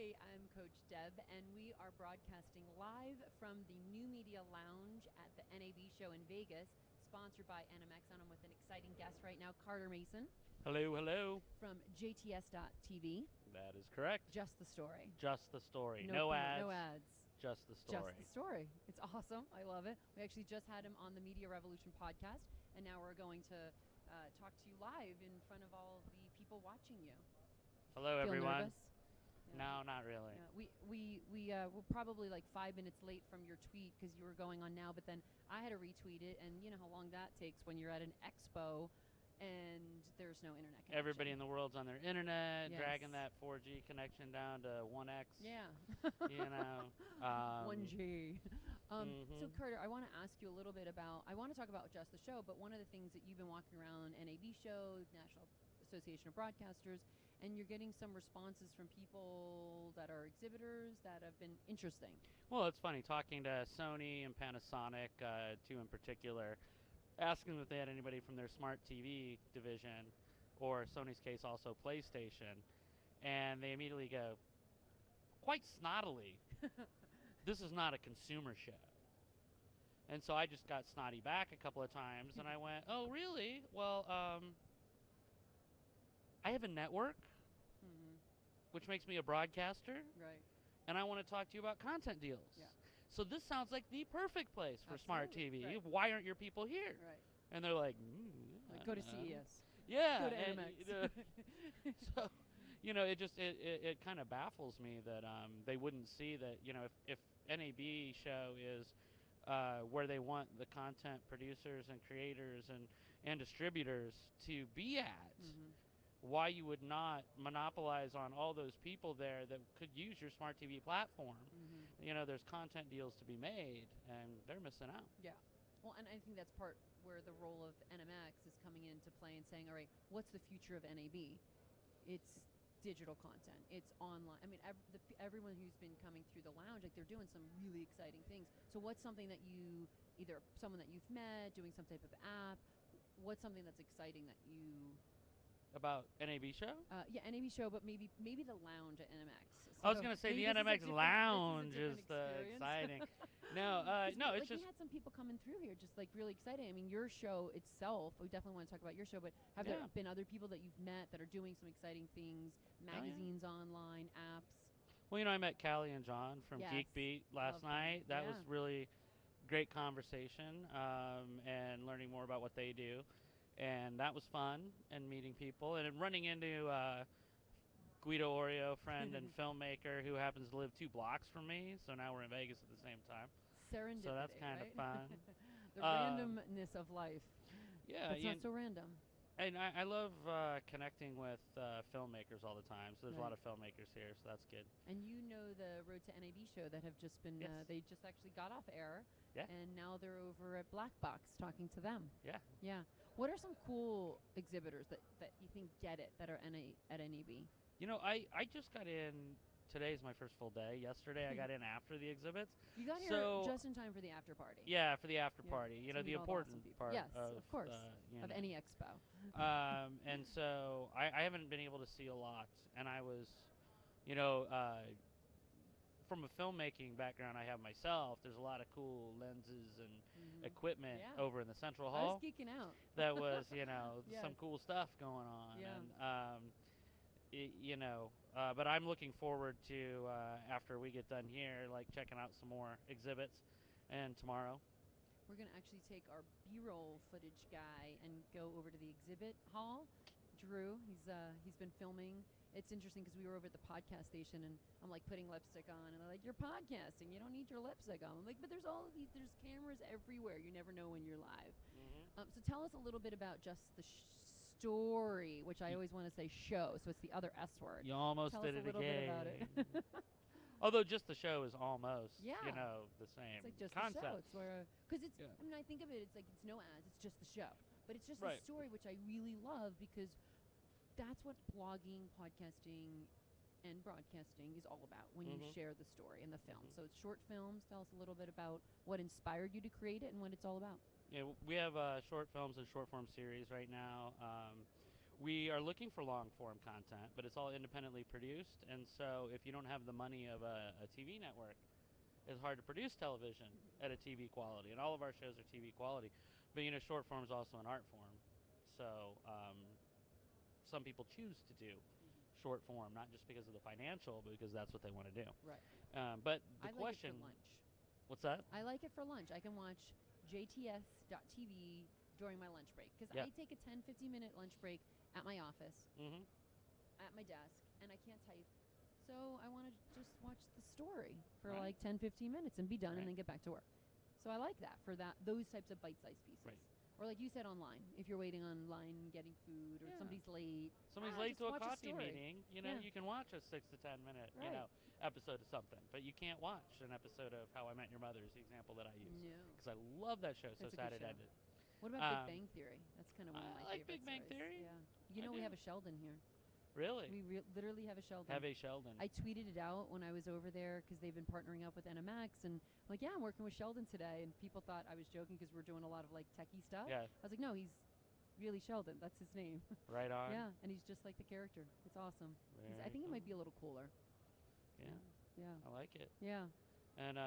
Hey, I'm Coach Deb, and we are broadcasting live from the New Media Lounge at the NAB show in Vegas, sponsored by NMX. And I'm with an exciting guest right now, Carter Mason. Hello, hello. From JTS.TV. That is correct. Just the story. Just the story. No ads. No ads. Just the story. Just the story. It's awesome. I love it. We actually just had him on the Media Revolution podcast, and now we're going to talk to you live in front of all the people watching you. Hello, Feel everyone. Nervous? Yeah. No, not really. Yeah, we were probably like 5 minutes late from your tweet because you were going on now, but then I had to retweet it, and you know how long that takes when you're at an expo and there's no internet connection. Everybody in the world's on their internet, Yes. dragging that 4G connection down to 1X. Yeah. You know. 1G. So, Carter, I want to ask you a little bit about, I want to talk about just the show, but one of the things that you've been walking around NAB show, National Association of Broadcasters, and you're getting some responses from people that are exhibitors that have been interesting. Well, it's funny talking to Sony and Panasonic, two in particular, asking them if they had anybody from their smart TV division, or Sony's case also PlayStation, and they immediately go, quite snottily, this is not a consumer show. And so I just got snotty back a couple of times, and I went, oh, really? Well, I have a network, which makes me a broadcaster. Right. And I want to talk to you about content deals. Yeah. So this sounds like the perfect place for smart Absolutely. TV. Right. Why aren't your people here? Right. And they're like, Like, go to CES. Yeah. Go to and, NMX. so, it kind of baffles me that they wouldn't see that, if NAB show is where they want the content producers and creators and distributors to be at, why you would not monopolize on all those people there that could use your smart TV platform. There's content deals to be made, and they're missing out. Yeah. Well, and I think that's part where the role of NMX is coming into play and saying, all right, what's the future of NAB? It's digital content. It's online. I mean, everyone who's been coming through the lounge, like, they're doing some really exciting things. So what's something that either someone that you've met, doing some type of app, what's something that's exciting that you... About NAB show? Yeah, NAB show, but maybe the lounge at NMX. I was going to say the NMX Lounge is the exciting. No, it's like, just... we had some people coming through here just like really exciting. I mean, your show itself, we definitely want to talk about your show, but have there been other people that you've met that are doing some exciting things, magazines online, apps? Well, I met Callie and John from Geek Beat last night. That was really great conversation, and learning more about what they do. And that was fun, and meeting people, and running into Guido Oreo, friend and filmmaker, who happens to live 2 blocks from me. So now we're in Vegas at the same time. Serendipity, so that's kind right? of fun. The randomness of life. Yeah, it's not so random. And I love connecting with filmmakers all the time. So there's a lot of filmmakers here, so that's good. And the Road to NAB show that have just been, they just actually got off air. Yeah. And now they're over at Black Box talking to them. Yeah. Yeah. What are some cool exhibitors that you think get it that are at NAB? I just got in. Today's my first full day. Yesterday I got in after the exhibits. You got here just in time for the after party. Yeah, for the after party. The important part. Yes, of course. Of any expo. And so I haven't been able to see a lot. And I was, from a filmmaking background I have myself, there's a lot of cool lenses and equipment over in the central hall. I was geeking out. That was, some cool stuff going on. Yeah. And, but I'm looking forward to, after we get done here, like checking out some more exhibits. And tomorrow, we're going to actually take our B-roll footage guy and go over to the exhibit hall. Drew, he's been filming. It's interesting because we were over at the podcast station, and I'm like putting lipstick on, and they're like, "You're podcasting, you don't need your lipstick on." I'm like, "But there's there's cameras everywhere. You never know when you're live." So tell us a little bit about just the story, which I always want to say show, so it's the other S word. You almost tell did us it a little again. bit about it. Although just the show is almost, the same it's like just concept. The show. It's where, because it's, I mean, I think of it, it's like it's no ads, it's just the show. But it's just the story, which I really love, because that's what blogging, podcasting, and broadcasting is all about, when you share the story and the film. So it's short films. Tell us a little bit about what inspired you to create it and what it's all about. Yeah, we have short films and short form series right now. We are looking for long-form content, but it's all independently produced, and so if you don't have the money of a TV network, it's hard to produce television at a TV quality, and all of our shows are TV quality. But short form is also an art form, so some people choose to do short form, not just because of the financial, but because that's what they want to do. Right. But the I question, like it for lunch. What's that? I like it for lunch. I can watch JTS.TV during my lunch break because I take a 10-15 minute lunch break at my office, at my desk, and I can't type. So I want to just watch the story for like 10-15 minutes and be done and then get back to work. So I like that for those types of bite-sized pieces. Right. Or like you said, online. If you're waiting online getting food or somebody's late. Somebody's late to a coffee meeting, you can watch a 6 to 10 minute, episode of something. But you can't watch an episode of How I Met Your Mother is the example that I use. No. Because I love that show so sad it ended. What about Big Bang Theory? That's kind of one of my favorites. I like Big Bang Theory. Yeah. We have a Sheldon here. Really? We literally have a Sheldon. Have a Sheldon. I tweeted it out when I was over there because they've been partnering up with NMX, and I'm like, I'm working with Sheldon today, and people thought I was joking because we're doing a lot of like techie stuff. Yeah. I was like, no, he's really Sheldon. That's his name. Right on. Yeah, and he's just like the character. It's awesome. I think he might be a little cooler. Yeah. Yeah. I like it. Yeah. And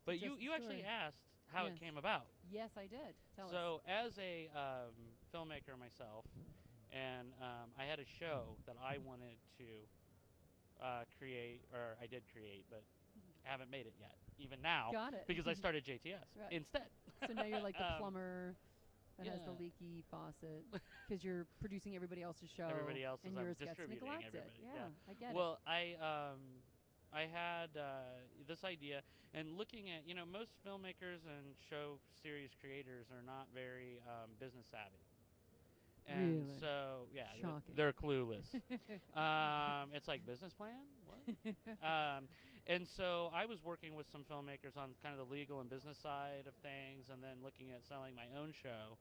but you actually asked how it came about. Yes, I did. Tell us. So as a filmmaker myself, and I had a show that I wanted to create, or I did create, but haven't made it yet, even now. Got it. Because I started JTS instead. So now you're like the plumber that has the leaky faucet because you're producing everybody else's show. Everybody else's, and I'm yours gets distributing neglected. everybody. Yeah, I get it. Well, I had this idea, and looking at, most filmmakers and show series creators are not very business savvy. And really? So, Shocking. they're clueless. It's like, business plan? What? And so I was working with some filmmakers on kind of the legal and business side of things, and then looking at selling my own show.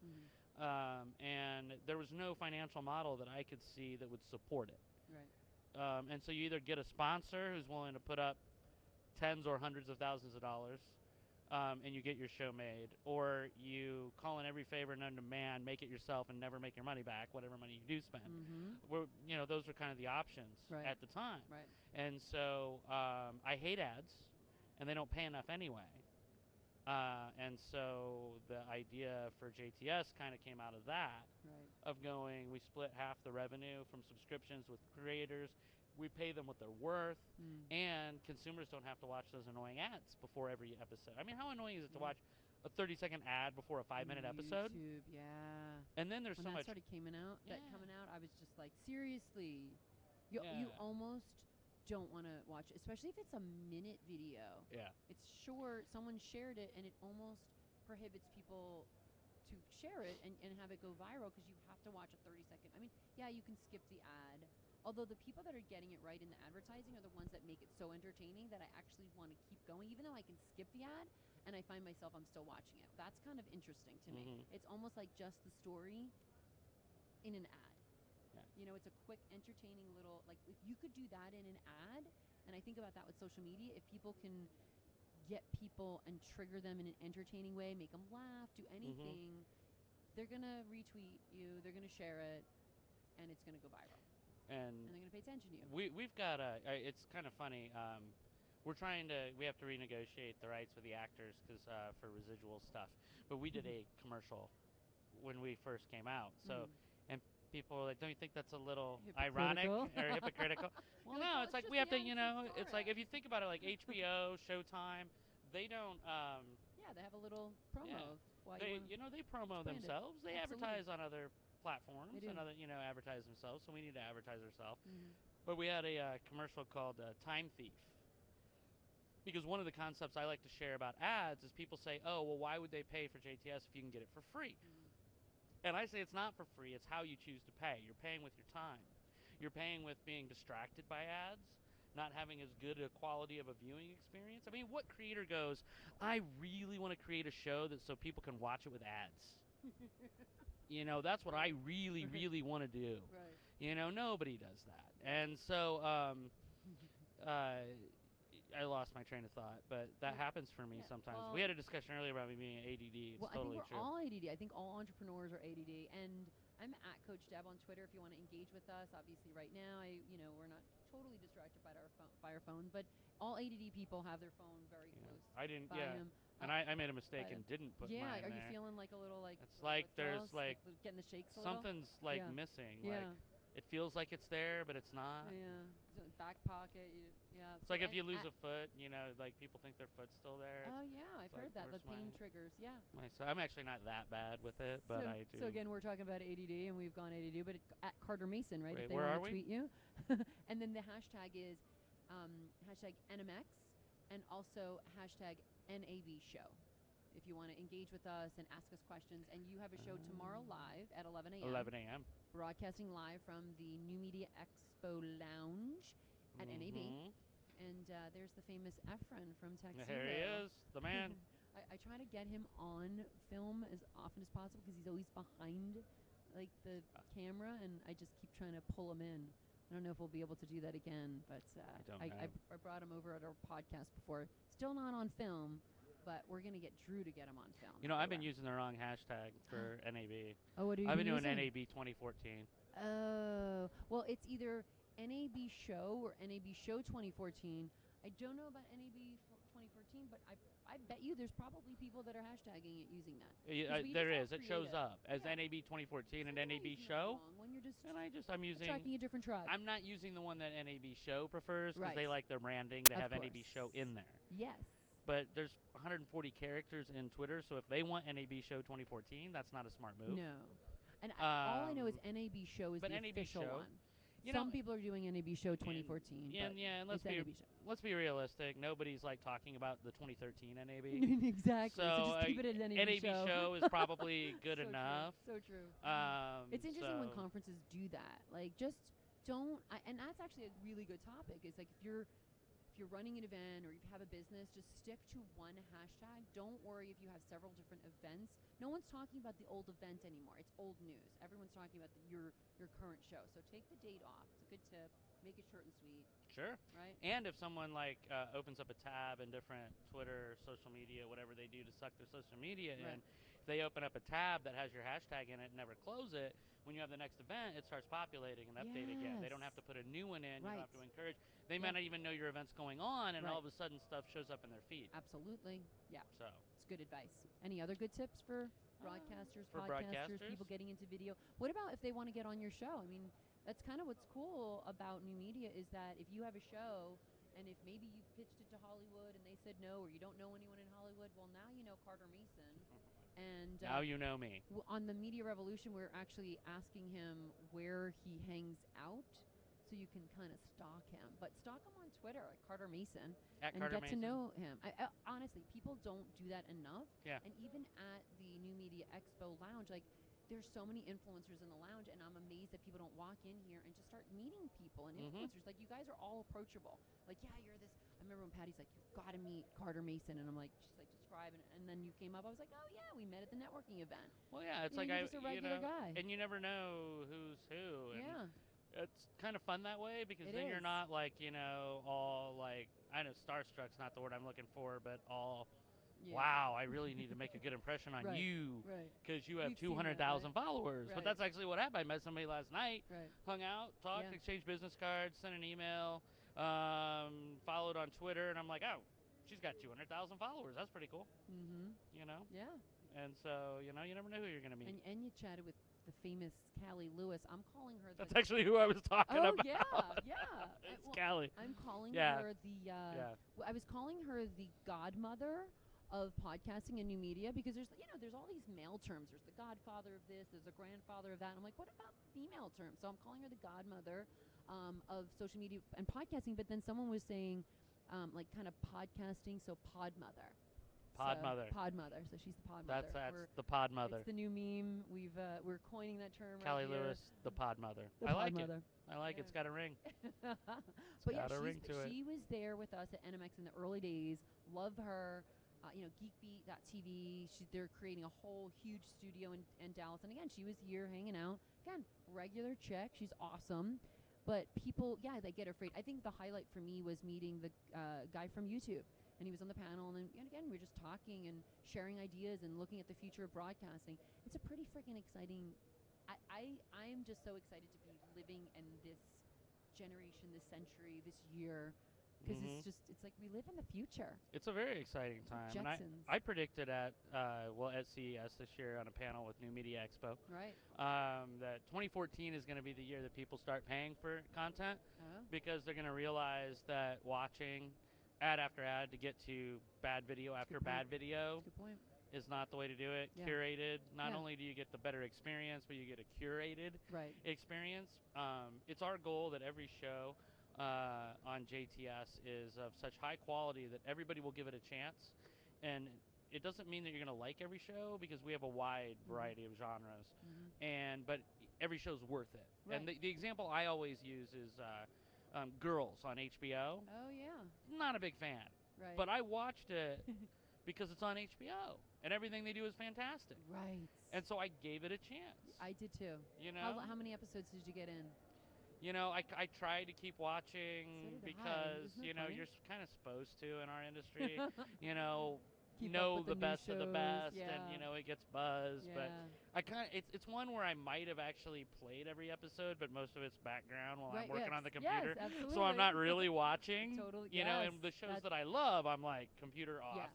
And there was no financial model that I could see that would support it. Right. And so you either get a sponsor who's willing to put up tens or hundreds of thousands of dollars, and you get your show made, or you call in every favor known to man, make it yourself, and never make your money back, whatever money you do spend. Those are kind of the options at the time. Right. And so I hate ads, and they don't pay enough anyway. And so the idea for JTS kind of came out of that, of going, we split half the revenue from subscriptions with creators. We pay them what they're worth, and consumers don't have to watch those annoying ads before every episode. I mean, how annoying is it to watch a 30-second ad before a 5-minute episode? YouTube, yeah. And then there's when so much. When that started coming out, I was just like, seriously, you almost don't want to watch it, especially if it's a minute video. Yeah. It's short. Someone shared it, and it almost prohibits people to share it and have it go viral because you have to watch a 30-second. I mean, you can skip the ad. Although the people that are getting it right in the advertising are the ones that make it so entertaining that I actually want to keep going, even though I can skip the ad and I find myself I'm still watching it. That's kind of interesting to me. It's almost like just the story in an ad. Yeah. It's a quick, entertaining little, like, if you could do that in an ad, and I think about that with social media, if people can get people and trigger them in an entertaining way, make them laugh, do anything, they're going to retweet you, they're going to share it, and it's going to go viral. And they're going to pay attention to you. We've got it's kind of funny. We have to renegotiate the rights with the actors for residual stuff. But we did a commercial when we first came out. So, and people were like, don't you think that's a little ironic or hypocritical? Well, no, it's like we have to, it's like if you think about it, like HBO, Showtime, they don't. They have a little promo. They promo themselves. They advertise on other platforms and other, advertise themselves, so we need to advertise ourselves. But we had a commercial called Time Thief, because one of the concepts I like to share about ads is people say, oh, well, why would they pay for JTS if you can get it for free? And I say it's not for free, it's how you choose to pay. You're paying with your time. You're paying with being distracted by ads, not having as good a quality of a viewing experience. I mean, what creator goes, I really want to create a show so people can watch it with ads? That's what I really, really want to do. Right. Nobody does that. And so I lost my train of thought, but that happens for me sometimes. We had a discussion earlier about me being ADD. It's totally I think we're true. all ADD. I think all entrepreneurs are ADD. And I'm at CoachDeb on Twitter if you want to engage with us. Obviously, right now, we're not totally distracted by our phone, but all ADD people have their phone very close. I didn't. by Yeah. them. And I made a mistake and didn't put Yeah, mine are there. you feeling like a little It's like there's withdrawals? like Getting the shakes a little? something's like Yeah. missing. Yeah. Like it feels like it's there, but it's not. Yeah, so back pocket. Yeah. It's like if you lose a foot, like people think their foot's still there. Oh yeah, I've heard that. The pain triggers. Yeah. So I'm actually not that bad with it, but I do. So again, we're talking about ADD, and we've gone ADD, but at Carter Mason, right? Wait, if they where want are to we? tweet you, and then the hashtag is hashtag NMX, and also hashtag NAB show. If you want to engage with us and ask us questions, and you have a show tomorrow live at 11 a.m. 11 a.m. Broadcasting live from the New Media Expo Lounge at NAB. And there's the famous Efren from Tuxedo. Here he is, the man. I try to get him on film as often as possible because he's always behind like the camera, and I just keep trying to pull him in. I don't know if we'll be able to do that again, but I brought him over at our podcast before. Still not on film, but we're going to get Drew to get him on film. I've been using the wrong hashtag for NAB. Oh, what are you I've been using? doing NAB 2014. Oh, well, it's either NAB Show or NAB Show 2014. I don't know about NAB 2014, but I bet you there's probably people that are hashtagging it using that. There is. It shows up as NAB 2014 and NAB Show. When you're just I'm using attracting a different tribe. I'm not using the one that NAB Show prefers because they like their branding. They have NAB Show in there. Yes. But there's 140 characters in Twitter, so if they want NAB Show 2014, that's not a smart move. No. And all I know is NAB Show is the NAB official Show, one. Some people are doing NAB Show 2014. And let's be realistic. Nobody's like talking about the 2013 NAB. Exactly. So just keep it at NAB Show. Show is probably good enough. So true. It's interesting when conferences do that. Like, just don't. And that's actually a really good topic. Is like if you're running an event or you have a business, just stick to one hashtag. Don't worry if you have several different events. No one's talking about the old event anymore. It's old news. Everyone's talking about your current show. So take the date off. It's a good tip. Make it short and sweet. Sure. Right? And if someone opens up a tab in different Twitter, social media, whatever they do to suck their social media in, if they open up a tab that has your hashtag in it and never close it, when you have the next event, it starts populating and update again. They don't have to put a new one in. You don't have to encourage. They might not even know your event's going on, and all of a sudden stuff shows up in their feed. Absolutely. Yeah. So it's good advice. Any other good tips for broadcasters, podcasters, people getting into video? What about if they want to get on your show? I mean, that's kind of what's cool about new media is that if you have a show and if maybe you pitched it to Hollywood and they said no, or you don't know anyone in Hollywood, well, now you know Carter Mason. And now you know me. On the Media Revolution, we're actually asking him where he hangs out, so you can kind of stalk him. But stalk him on Twitter at Carter Mason and get to know him. Honestly, people don't do that enough. Yeah. And even at the New Media Expo Lounge, like there's so many influencers in the lounge, and I'm amazed that people don't walk in here and just start meeting people and influencers. Like, you guys are all approachable. Like, yeah, you're this. I remember when Patty's like, you've got to meet Carter Mason, and I'm like, she's like, describe, and then you came up. I was like, oh yeah, we met at the networking event. Well, yeah, it's you're just a regular guy, and you never know who's who. And yeah. It's kind of fun that way because then you're not like, all like, I know starstruck's not the word I'm looking for, but all. Yeah. Wow, I really need to make a good impression on you because you have 200,000 followers. But that's actually what happened. I met somebody last night, hung out, talked, exchanged business cards, sent an email, followed on Twitter, and I'm like, oh, she's got 200,000 followers. That's pretty cool. Yeah. And so, you never know who you're going to meet. And you chatted with the famous Callie Lewis. I'm calling her. That's actually who I was talking about. Oh, yeah. It's Callie. I'm calling her the. I was calling her the godmother of podcasting and new media because there's all these male terms. There's the godfather of this. There's the grandfather of that. And I'm like, what about female terms? So I'm calling her the godmother of social media and podcasting. But then someone was saying, like kind of podcasting. So podmother. Podmother. Podmother. So she's the podmother. That's the podmother. It's the new meme. We're coining that term. Callie right Lewis, the podmother. I like it. I like it. It's got a ring. But yeah, she was there with us at NMX in the early days. Love her. Geekbeat.tv. They're creating a whole huge studio in Dallas. And again, she was here hanging out. Again, regular chick. She's awesome. But people, they get afraid. I think the highlight for me was meeting the guy from YouTube. And he was on the panel. And again, we were just talking and sharing ideas and looking at the future of broadcasting. It's a pretty freaking exciting I'm just so excited to be living in this generation, this century, this year, because it's like we live in the future. It's a very exciting time. And Jetsons. I predicted at CES this year on a panel with New Media Expo, Right. that 2014 is going to be the year that people start paying for content, because they're going to realize that watching ad after ad to get to bad video after bad video Good point. is not the way to do it. Yeah. Curated. Not Yeah. only do you get the better experience, but you get a curated Right. experience. It's our goal that every show on JTS is of such high quality that everybody will give it a chance. And it doesn't mean that you're going to like every show, because we have a wide variety of genres. But every show's worth it. Right. And the example I always use is Girls on HBO. Oh yeah. Not a big fan. Right. But I watched it because it's on HBO, and everything they do is fantastic. Right. And so I gave it a chance. I did too. You know, How many episodes did you get in? You know, I tried to keep watching So did I. because Isn't it you know funny? you're kind of supposed to in our industry. You know, Keep up know with the new best of the shows, best, yeah. and you know it gets buzz. Yeah. But I kind of it's one where I might have actually played every episode, but most of it's background while Right, I'm working yes. on the computer. Yes, absolutely. So I'm not really watching. Totally. You know, yes, and the shows that's- that I love, I'm like computer off. Yeah.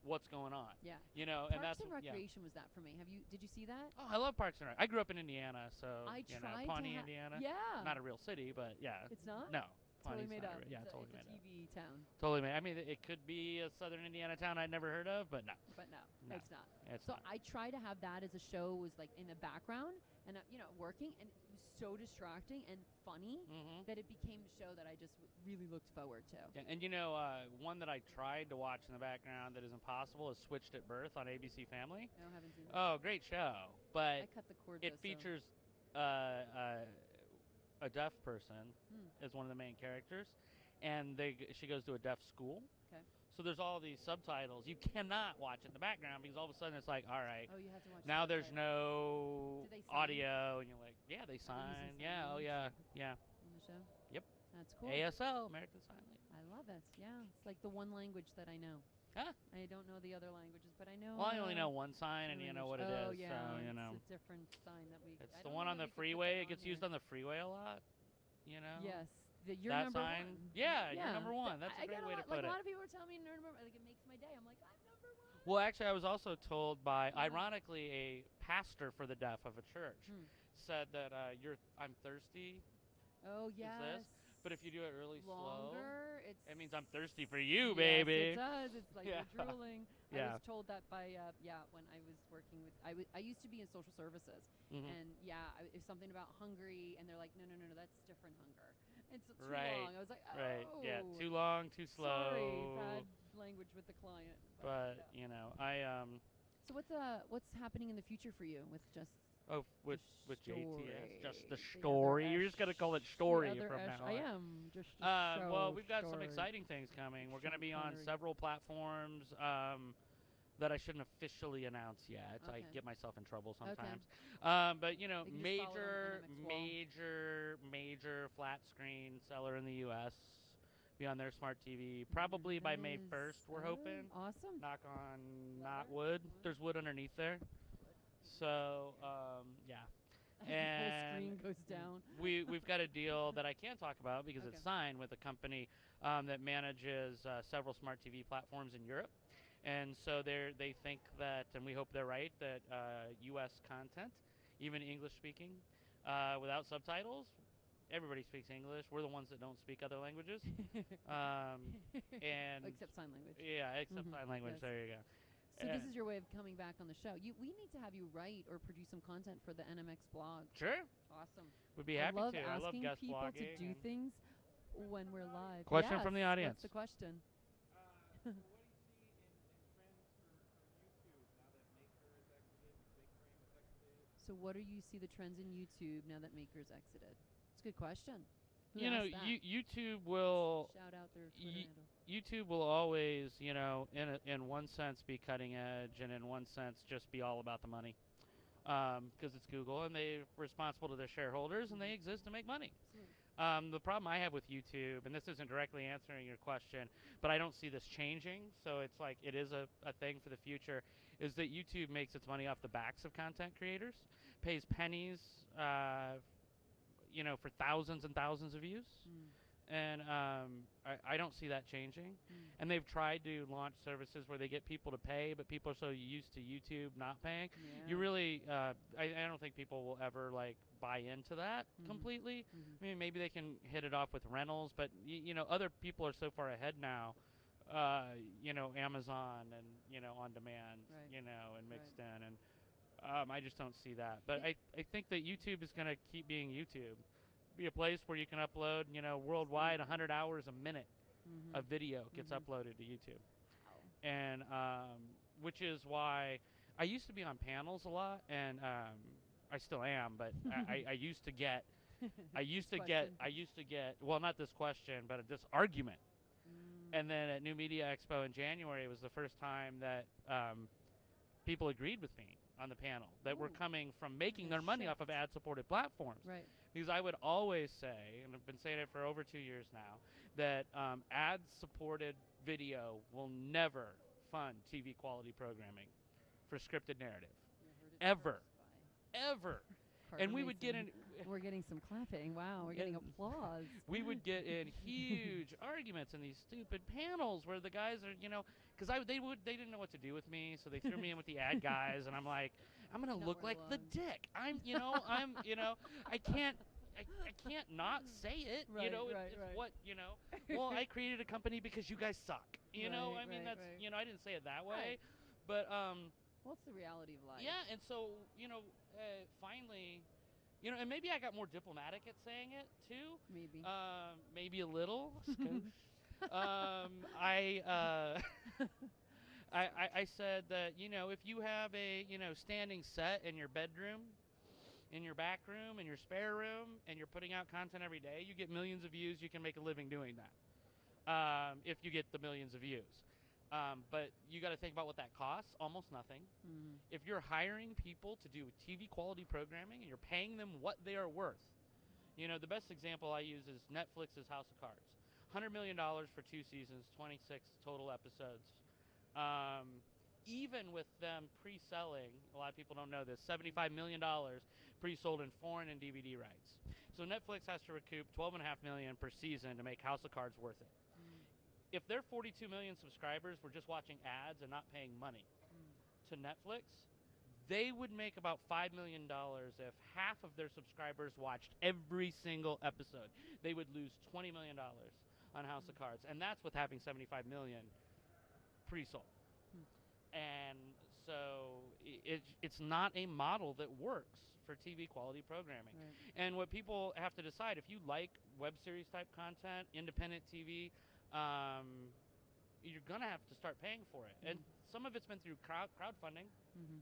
What's going on? Yeah. You know, Parks and that's and yeah. Recreation was that for me. Did you see that? Oh, I love Parks and Rec. I grew up in Indiana, so I you know, tried Pawnee, to Indiana. Yeah. Not a real city, but yeah. It's not? No. Totally Pawnee's made not up. a re- yeah, it's totally a made up. TV town, Totally made. I mean, it could be a southern Indiana town I'd never heard of, but no. but no, No. it's not. It's So not. I try to have that as a show was like in the background and you know working, and it was so distracting and funny Mm-hmm. that it became a show that I just really looked forward to. Yeah, and you know, one that I tried to watch in the background that is impossible is Switched at Birth on ABC Family. I haven't seen that. Oh, great show. I But cut the cord. it though, features a deaf person as one of the main characters, and she goes to a deaf school. Okay. So there's all these subtitles. You cannot watch it in the background because all of a sudden it's like, all right, Oh, you have to watch. now the there's subtitles. no Do they sign? audio, and you're like, yeah, they using sign. sign Yeah, oh language? yeah, on the show. Yep. That's cool. ASL, American Sign Language. I love it. Yeah, it's like the one language that I know. Huh? I don't know the other languages, but I know. Well, I only know one sign, and sign you know language. what it Oh, is. yeah, So you know, it's a different sign that we. it's I the don't one know on that the we could put freeway. that It gets on used here. on the freeway a lot. You know. Yes, you're That number sign. one. Yeah, you're number one. That's a I great get way to like put a it. lot of people are telling me you're number one. Like it makes my day. I'm like I'm number one. Well, actually, I was also told by, ironically, a pastor for the deaf of a church said that I'm thirsty. Oh yes. this, But if you do it really longer, slow, it means I'm thirsty for you, yes, baby. It does. It's like Yeah. you're drooling. I Yeah. was told that by when I was working with I used to be in social services, Mhm. and if something about hungry, and they're like no, that's different hunger. It's too Right, long. I was like, oh, Right. Yeah. Too long, too slow. Sorry, bad language with the client. But yeah. you know, I So what's happening in the future for you with just with story. JTS, just the The story. other You're just gonna call it Ash- story the other from Ash- now I on. am just a Well, we've got some story. exciting things coming. We're going to be Sean on Connery. several platforms that I shouldn't officially announce yet. I Okay. get myself in trouble Okay. sometimes. But you know, They can just follow it on major, NMX wall. major flat screen seller in the U.S. Be on their smart TV probably by That May is 1st. We're hoping. Awesome. Knock on not Leather? wood. There's wood underneath there. So yeah. The whole screen goes down. We've got a deal that I can't talk about because Okay. it's signed with a company that manages several smart TV platforms in Europe, and so they think that, and we hope they're right, that U.S. content, even English speaking, without subtitles, everybody speaks English. We're the ones that don't speak other languages, and Except sign language. yeah, except Mhm, sign language. yes. There you go. So this is your way of coming back on the show. We need to have you write or produce some content for the NMX blog. Sure, Awesome. would be happy I love to. I love asking guest people blogging. to do and- things when we're live. Question from the Yes, audience. What's the question? What do you see in trends for YouTube now that Maker has exited, Big Frame has exited? So what do you see the trends in YouTube now that Maker's exited? It's a good question. Who You know, asked that? YouTube will Shout out their Twitter Ye- handle. YouTube will always, you know, in one sense be cutting edge, and in one sense just be all about the money, because it's Google and they're responsible to their shareholders and they exist to make money. Absolutely. The problem I have with YouTube, and this isn't directly answering your question, but I don't see this changing, so it's like it is a thing for the future, is that YouTube makes its money off the backs of content creators, pays pennies, for thousands and thousands of views. And I don't see that changing. And they've tried to launch services where they get people to pay, but people are so used to YouTube not paying. Yeah. You really, I don't think people will ever like buy into that completely. I mean, maybe they can hit it off with rentals, but other people are so far ahead now. Amazon and on demand, Right. and mixed in, and I just don't see that. But I think that YouTube is going to keep being YouTube. Be a place where you can upload, worldwide 100 hours a minute of video gets uploaded to YouTube. Wow. And which is why I used to be on panels a lot, and I still am, but I used to get well, not this question, but this argument. And then at New Media Expo in January, it was the first time that people agreed with me on the panel that were coming from making their money off of ad-supported platforms. Right. Because I would always say, and I've been saying it for over 2 years now, that ad-supported video will never fund TV quality programming for scripted narrative. Ever. Ever. And we would get in... We're getting some clapping. Wow, we're getting applause. We would get in huge arguments in these stupid panels where the guys are, because they didn't know what to do with me, so they threw me in with the ad guys, and I'm like, I'm gonna look like the dick. I can't not say it. Right, It's what Well, I created a company because you guys suck. I mean, that's I didn't say it that way, but Well, it's the reality of life. yeah, and so finally. And maybe I got more diplomatic at saying it too. Maybe. Maybe a little. I said that if you have a standing set in your bedroom, in your back room, in your spare room, and you're putting out content every day, you get millions of views. You can make a living doing that. If you get the millions of views. But you got to think about what that costs. Almost nothing. If you're hiring people to do TV quality programming and you're paying them what they are worth, the best example I use is Netflix's House of Cards. $100 million for 2 seasons, 26 total episodes. Even with them pre-selling, a lot of people don't know this, $75 million pre-sold in foreign and DVD rights. So Netflix has to recoup $12.5 million per season to make House of Cards worth it. If their 42 million subscribers were just watching ads and not paying money to Netflix, they would make about $5 million if half of their subscribers watched every single episode. They would lose $20 million on House of Cards, and that's with having 75 million pre-sold. And so it's not a model that works for TV quality programming. And what people have to decide, if you like web series type content, independent TV, you're going to have to start paying for it. And some of it's been through crowdfunding,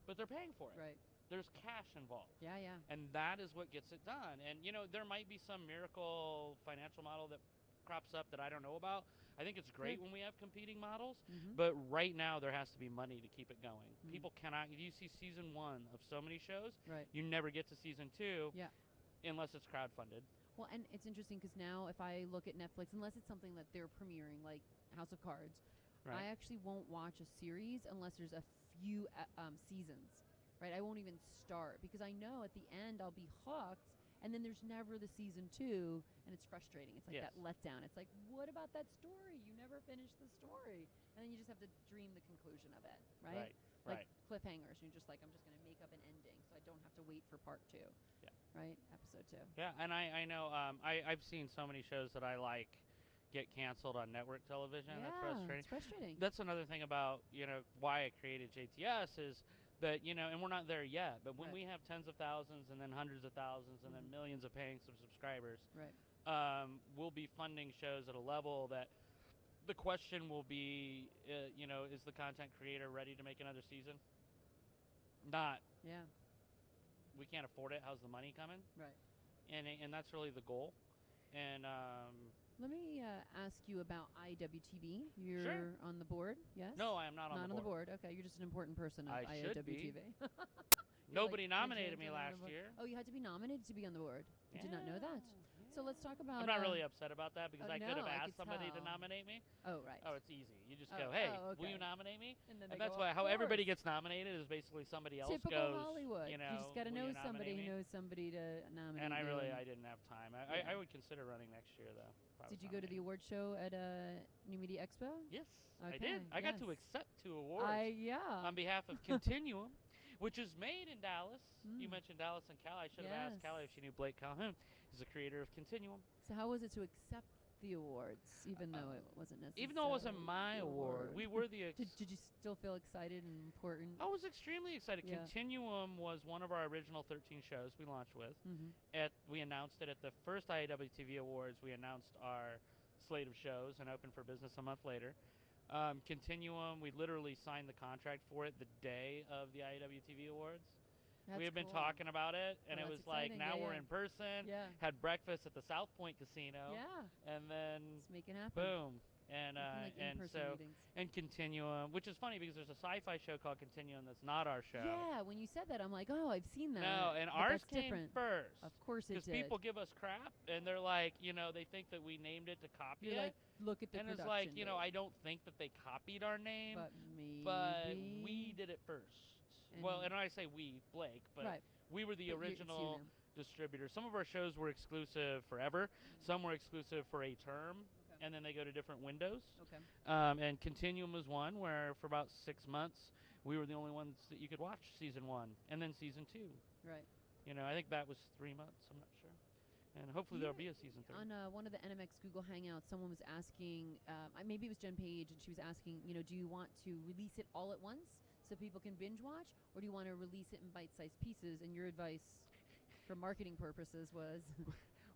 but they're paying for it. Right. There's cash involved. Yeah. And that is what gets it done. And, there might be some miracle financial model that crops up that I don't know about. I think it's great when we have competing models, but right now there has to be money to keep it going. People cannot, if you see season 1 of so many shows, you never get to season 2 unless it's crowdfunded. Well, and it's interesting because now if I look at Netflix, unless it's something that they're premiering, like House of Cards, I actually won't watch a series unless there's a few seasons, right? I won't even start because I know at the end I'll be hooked, and then there's never the season 2, and it's frustrating. It's like that letdown. It's like, what about that story? You never finished the story. And then you just have to dream the conclusion of it, right? Like cliffhangers. You're just like, I'm just going to make up an ending so I don't have to wait for part 2. Right? Episode 2. Yeah, and I know I've seen so many shows that I like get canceled on network television. That's frustrating. It's frustrating. That's another thing about, why I created JTS is that, and we're not there yet, but when we have tens of thousands and then hundreds of thousands and then millions of paying subscribers, we'll be funding shows at a level that the question will be, is the content creator ready to make another season? Not. Yeah. We can't afford it. How's the money coming? Right. And that's really the goal. And let me ask you about IAW TV. You're on the board, yes? No, I am not on the board. Okay, you're just an important person of I IAW should be. TV. Nobody nominated me last year. Oh, you had to be nominated to be on the board. I did not know that. Yeah. So So let's talk about. I'm not really upset about that because oh, I could have no, I asked could somebody to tell. nominate me. Oh, right. Oh, it's easy. You just Oh, go, hey, oh, will you okay. nominate me? And then And they that's go, why "Of how everybody course." gets nominated is basically somebody else Typical goes. Hollywood. You know, just got to will know you somebody nominate who me? knows somebody to nominate. And I you. really, I didn't have time. I Yeah. would consider running next year though. if I Did was you go to the nominated. award show at New Media Expo? Yes, I Okay, did. I got to yes. accept 2 awards Yeah. on behalf of Continuum, which is made in Dallas. You Mm. mentioned Dallas and Cal. I should have asked Yes. Callie if she knew Blake Calhoun. He's the creator of Continuum. So how was it to accept the awards, even though it wasn't necessarily? Even though it wasn't my your award, we were the. did you still feel excited and important? I was extremely excited. Yeah. Continuum was one of our original 13 shows we launched with. Mm-hmm. We announced it at the first IAW TV Awards. We announced our slate of shows and opened for business a month later. Continuum, we literally signed the contract for it the day of the IAW TV Awards. We had been talking about it, and it was like, now we're in person. Yeah. Had breakfast at the South Point Casino. Yeah. And then Let's make it happen. boom. And Like and in-person so meetings. and Continuum, which is funny because there's a sci-fi show called Continuum that's not our show. Yeah, when you said that, I'm like, oh, I've seen that. No, and but ours that's came different. first. Of course it Because did. people give us crap, and they're like, they think that we named it to copy You're it. like, look at the And production it's like, date. I don't think that they copied our name, but but maybe. we did it first. And Well, and I say we, Blake, but right. we were the But it's you original now. distributor. Some of our shows were exclusive forever. Some were exclusive for a term, and then they go to different windows. Okay. And Continuum was one where for about 6 months we were the only ones that you could watch season 1, and then season 2. Right. I think that was 3 months. I'm not sure. And hopefully there'll be a season 3. On one of the NMX Google Hangouts, someone was asking, maybe it was Jen Page, and she was asking, do you want to release it all at once so people can binge watch, or do you want to release it in bite-sized pieces? And your advice for marketing purposes was...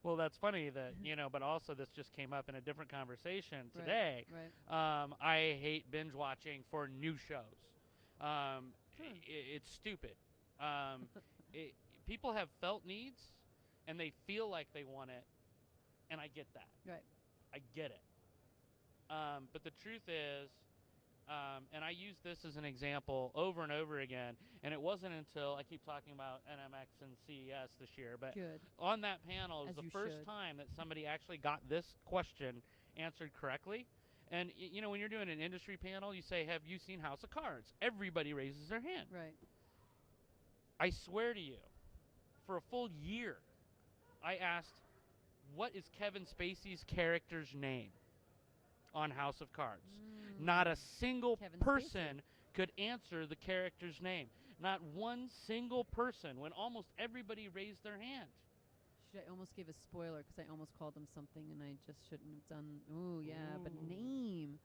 Well, that's funny that, but also this just came up in a different conversation today. Right. I hate binge watching for new shows. It's stupid. People have felt needs, and they feel like they want it, and I get that. Right. I get it. But the truth is, and I use this as an example over and over again, and it wasn't until I keep talking about NMX and CES this year, but Good. on that panel is As the you first should. time that somebody actually got this question answered correctly. And when you're doing an industry panel, you say, have you seen House of Cards? Everybody raises their hand. Right. I swear to you, for a full year, I asked, what is Kevin Spacey's character's name on House of Cards? Not a single Kevin person could answer the character's name. Not one single person, when almost everybody raised their hand. Should I almost give a spoiler, because I almost called them something and I just shouldn't have done. Ooh, yeah, but name.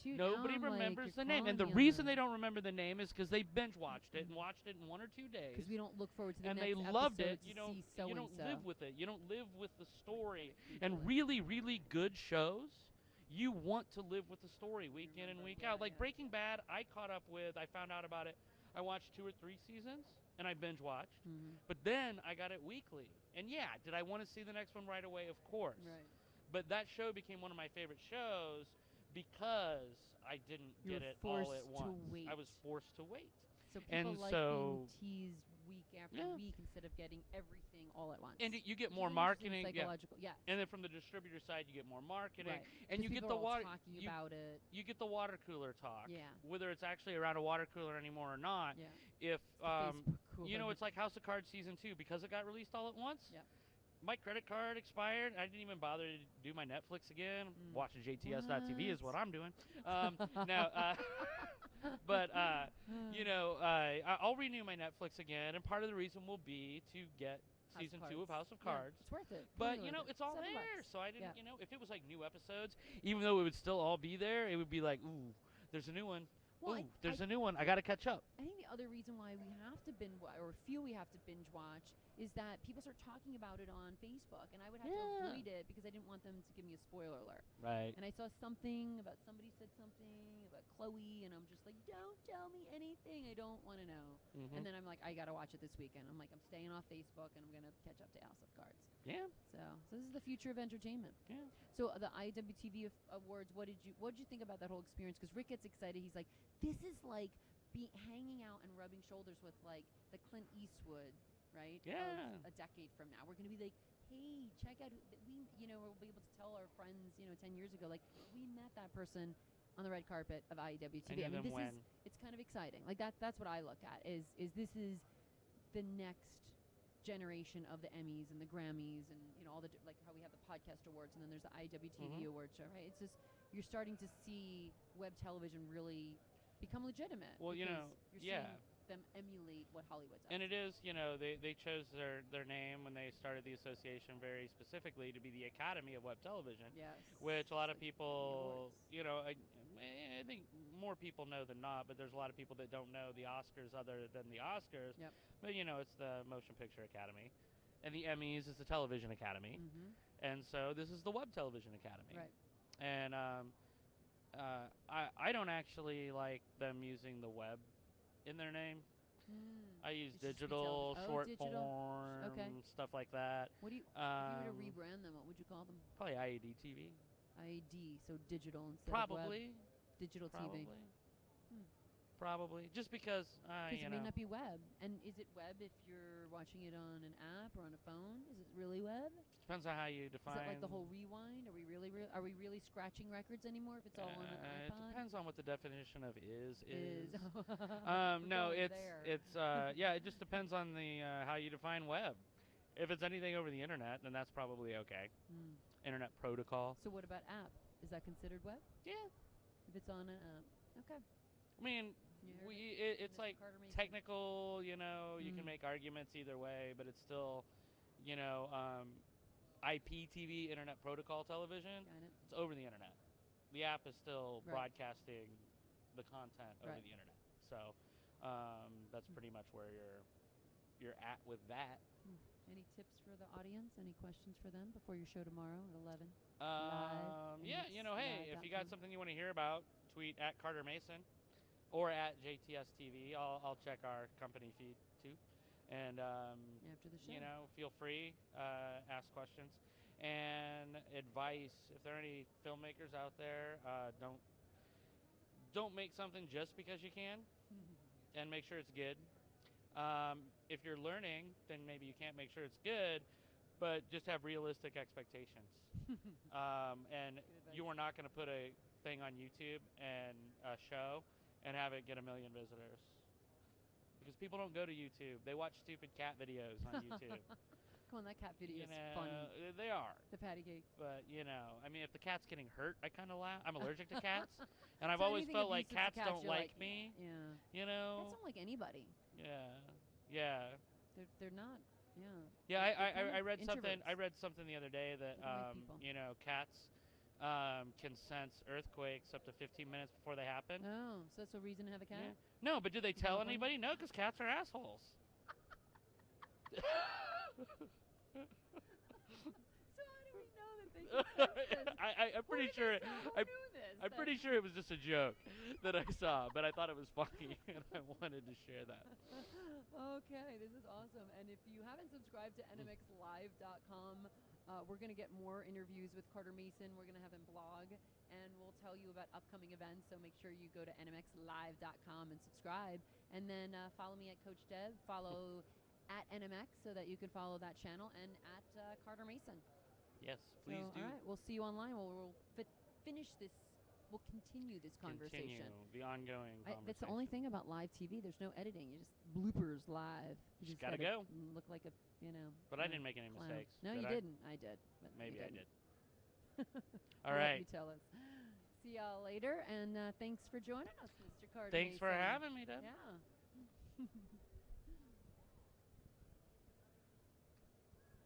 Shoot, Nobody now I'm remembers like, the name. And the reason they don't remember the name is because they binge watched it and watched it in 1 or 2 days. Because we don't look forward to the And next they episode loved it. to You don't see so-and-so. live with it. You don't live with the story. And really, really good shows, you want to live with the story week in and week out. Like Breaking Bad, I caught up with, I found out about it. I watched 2 or 3 seasons, and I binge watched. But then I got it weekly. And yeah, did I want to see the next one right away? Of course. Right. But that show became one of my favorite shows because I didn't You get were it all forced at to once. wait. I was forced to wait. So people And like so- being teased week after week instead of getting everything all at once. And you get Which more is interesting marketing. Yeah. psychological. Yes. And then from the distributor side, you get more marketing. Right. And 'Cause you get people the are all water. talking You, about it. you get the water cooler talk. Yeah. Whether it's actually around a water cooler anymore or not. Yeah. If The Facebook cooler. it's like House of Cards season 2 because it got released all at once. Yep. My credit card expired. I didn't even bother to do my Netflix again. Watching JTS.tv is what I'm doing. But I'll renew my Netflix again, and part of the reason will be to get House season of 2 of Cards. House of Yeah, Cards. it's worth it. But Totally worth it. it's all $7 there, bucks. so I didn't. Yeah. If it was like new episodes, even though it would still all be there, it would be like, ooh, there's a new one. Well, Ooh, there's a new one. I got to catch up. I think the other reason why we have to binge or feel we have to binge watch is that people start talking about it on Facebook, and I would have to avoid it because I didn't want them to give me a spoiler alert. Right. And I saw something about somebody said something about Chloe, and I'm just like, don't tell me anything. I don't want to know. And then I'm like, I gotta watch it this weekend. I'm like, I'm staying off Facebook, and I'm gonna catch up to House of Cards. Yeah. So this is the future of entertainment. Yeah. So the IAW TV Awards, what did you think about that whole experience? Because Rick gets excited. He's like, this is like hanging out and rubbing shoulders with like the Clint Eastwood, right? Yeah. Of a decade from now, we're gonna be like hey, check out we'll be able to tell our friends, 10 years ago, like, we met that person on the red carpet of IAW TV. I knew them when. It's kind of exciting. Like that's what I look at is this is the next generation of the Emmys and the Grammys and all the like how we have the podcast awards and then there's the IAW TV Awards show, right? It's just you're starting to see web television really become legitimate. Well, you're yeah. seeing them emulate what Hollywood does. And it is, they chose their name when they started the association very specifically to be the Academy of Web Television. Yes. Which a lot of Like people, awards. I think more people know than not, but there's a lot of people that don't know the Oscars other than the Oscars. Yep. But, it's the Motion Picture Academy. And the Emmys is the Television Academy. Mm-hmm. And so this is the Web Television Academy. Right. And I don't actually like them using the web in their name. I use It's just digital, television. short Digital. form, Okay. stuff like that. What do you if you were to rebrand them, what would you call them? Probably IAD TV. ID, so digital instead Probably. of web. Digital Probably. TV. Probably. Just because, Because it may not be web. And is it web if you're watching it on an app or on a phone? Is it really web? Depends on how you define. Is it like the whole rewind? Are we really scratching records anymore if it's all on an It iPod? depends on what the definition of is. No, Going it's there. it's it just depends on the how you define web. If it's anything over the internet, then that's probably okay. Internet protocol. So what about app? Is that considered web? Yeah. If it's on an app. Okay. I mean, You heard it's Mr. like Carter Mason. technical, you can make arguments either way, but it's still, IPTV, Internet Protocol Television. Got it. It's over the internet. The app is still Right. broadcasting the content over Right. the internet. So that's pretty much where you're at with that. Any tips for the audience? Any questions for them before your show tomorrow at 11? Yeah, hey, if you got NMXLive.com. something you want to hear about, tweet at Carter Mason or at JTS TV. I'll check our company feed too. And, After the show. feel free, ask questions. And advice, if there are any filmmakers out there, don't make something just because you can, and make sure it's good. If you're learning, then maybe you can't make sure it's good, but just have realistic expectations. And you are not going to put a thing on YouTube and a show and have it get 1 million visitors. Because people don't go to YouTube. They watch stupid cat videos on YouTube. Come on, that cat video is funny. They are. The patty cake. But, if the cat's getting hurt, I kind of laugh. I'm allergic to cats. And I've So always anything felt like abusive to cats don't you're like me. Yeah. Cats don't like anybody. Yeah. They're not. Yeah. Yeah, They're kind I of read something. I introverts. read something the other day that They don't like people. cats can sense earthquakes up to 15 minutes before they happen. Oh, so that's a reason to have a cat? Yeah. No, but do they tell Well, anybody? No, because cats are assholes. So how do we know that they can sense this? I'm pretty sure. Who knew this? I'm pretty sure it was just a joke that I saw, but I thought it was funny and I wanted to share that. Okay, this is awesome. And if you haven't subscribed to NMXLive.com, we're going to get more interviews with Carter Mason. We're going to have him blog, and we'll tell you about upcoming events. So make sure you go to NMXLive.com and subscribe. And then follow me at CoachDeb. Follow at NMX so that you can follow that channel, and at Carter Mason. Yes, please do. All right, we'll see you online. We'll finish this. We'll continue this conversation. Continue the ongoing conversation. That's the only thing about live TV. There's no editing. You just bloopers live. You Just gotta gotta go. Look like a, But I didn't make any clown. mistakes. No, did you I? didn't. I did. But Maybe you I didn't. did. All All right. right. You tell us. See y'all later, and thanks for joining us, Mr. Carter. Thanks for Mason. having me, Deb. Yeah.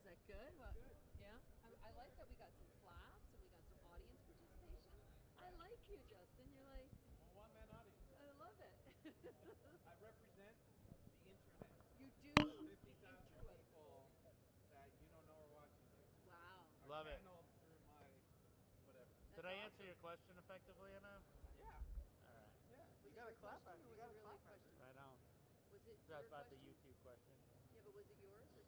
Is that good? Well, yeah. I like that we got some claps and we got some audience participation. I like you, Justin. You're like, One-man audience. I love it. I represent the internet. You do. 50,000 people that you don't know are watching you. Wow. Are Love it. channeled through my whatever. Did I answer your question effectively enough? Yeah. All right. Yeah. Was You it gotta your clap question at or it. You was it gotta really a clap at question? it. Right on. Was it That's your about the question? YouTube question. Yeah, but was it yours or